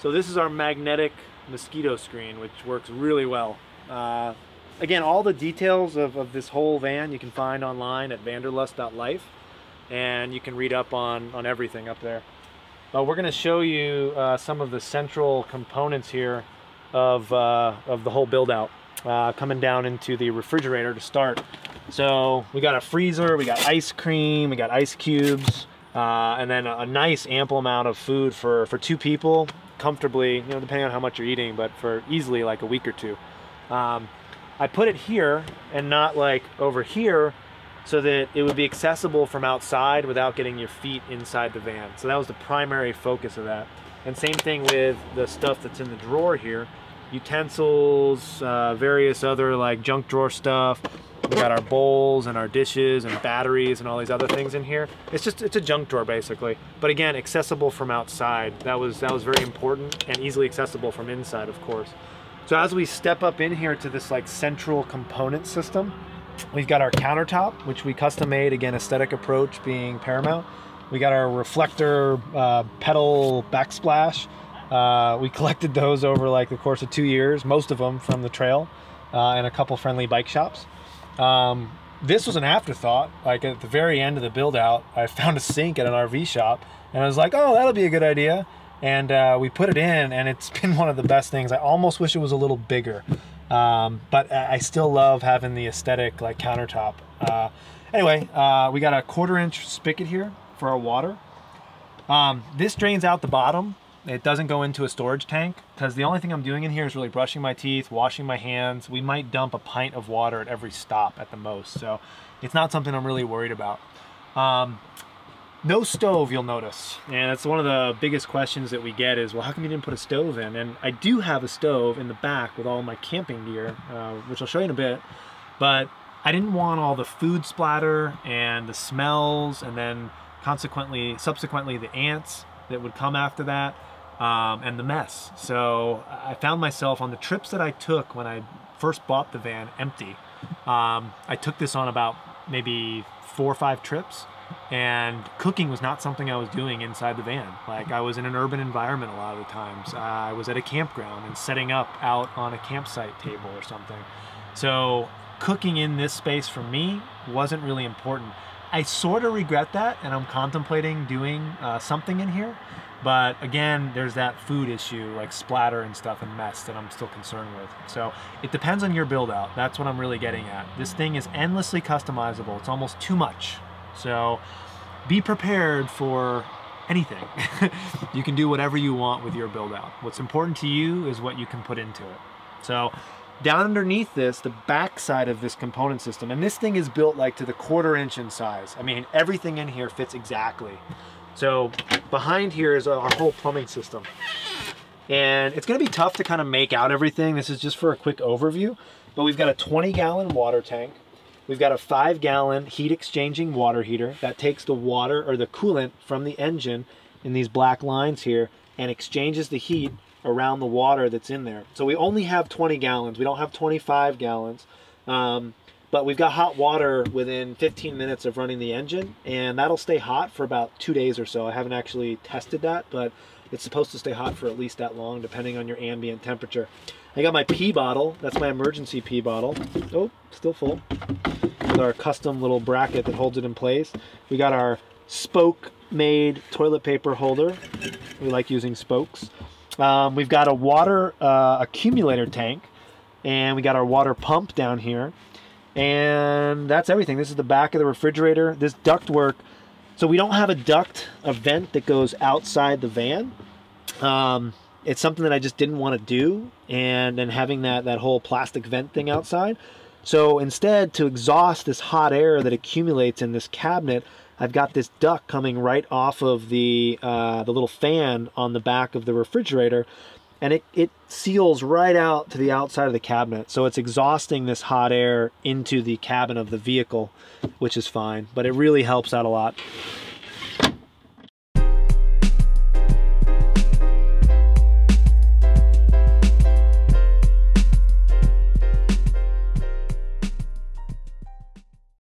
So this is our magnetic mosquito screen, which works really well. Again, all the details of this whole van you can find online at Vanderlust.life, and you can read up on everything up there. We're going to show you some of the central components here of the whole build out, coming down into the refrigerator to start. So we got a freezer, we got ice cream, we got ice cubes, and then a nice ample amount of food for 2 people comfortably, you know, depending on how much you're eating, but for easily like a week or 2. I put it here and not like over here so that it would be accessible from outside without getting your feet inside the van. So that was the primary focus of that. And same thing with the stuff that's in the drawer here. Utensils, various other like junk drawer stuff. We got our bowls and our dishes and batteries and all these other things in here. It's a junk drawer basically. But again, accessible from outside. That was very important, and easily accessible from inside, of course. So as we step up in here to this like central component system, we've got our countertop, which we custom made, again, aesthetic approach being paramount. We got our reflector pedal backsplash. We collected those over like the course of 2 years, most of them from the trail, and a couple friendly bike shops. This was an afterthought. Like at the very end of the build out, I found a sink at an RV shop and I was like, oh, that'll be a good idea. And we put it in, and it's been one of the best things. I almost wish it was a little bigger, but I still love having the aesthetic like countertop. Anyway, we got a 1/4-inch spigot here for our water. This drains out the bottom. It doesn't go into a storage tank because the only thing I'm doing in here is really brushing my teeth, washing my hands. We might dump a pint of water at every stop at the most, so it's not something I'm really worried about. No stove, you'll notice, and that's one of the biggest questions that we get is, well, how come you didn't put a stove in? And I do have a stove in the back with all my camping gear, which I'll show you in a bit, but I didn't want all the food splatter and the smells, and then subsequently the ants that would come after that, and the mess. So I found myself on the trips that I took when I first bought the van empty. I took this on about maybe 4 or 5 trips, and cooking was not something I was doing inside the van. Like, I was in an urban environment a lot of the times. I was at a campground and setting up out on a campsite table or something. So cooking in this space for me wasn't really important. I sort of regret that, and I'm contemplating doing something in here. But again, there's that food issue, like splatter and stuff and mess, that I'm still concerned with. So it depends on your build out. That's what I'm really getting at. This thing is endlessly customizable. It's almost too much. So be prepared for anything. You can do whatever you want with your build out. What's important to you is what you can put into it. So down underneath this, the back side of this component system, and this thing is built like to the 1/4-inch in size. I mean, everything in here fits exactly. So behind here is our whole plumbing system. And it's gonna be tough to kind of make out everything. This is just for a quick overview, but we've got a 20-gallon water tank. We've got a 5-gallon heat exchanging water heater that takes the water or the coolant from the engine in these black lines here and exchanges the heat around the water that's in there. So we only have 20 gallons. We don't have 25 gallons. But we've got hot water within 15 minutes of running the engine, and that'll stay hot for about 2 days or so. I haven't actually tested that, but it's supposed to stay hot for at least that long, depending on your ambient temperature. I got my pee bottle. That's my emergency pee bottle. Oh, still full. With our custom little bracket that holds it in place. We got our spoke-made toilet paper holder. We like using spokes. We've got a water accumulator tank, and we got our water pump down here. And that's everything. This is the back of the refrigerator. This duct work. So we don't have a vent that goes outside the van. It's something that I just didn't want to do, and then having that whole plastic vent thing outside. So instead, to exhaust this hot air that accumulates in this cabinet, I've got this duct coming right off of the little fan on the back of the refrigerator, and it seals right out to the outside of the cabinet. So it's exhausting this hot air into the cabin of the vehicle, which is fine, but it really helps out a lot.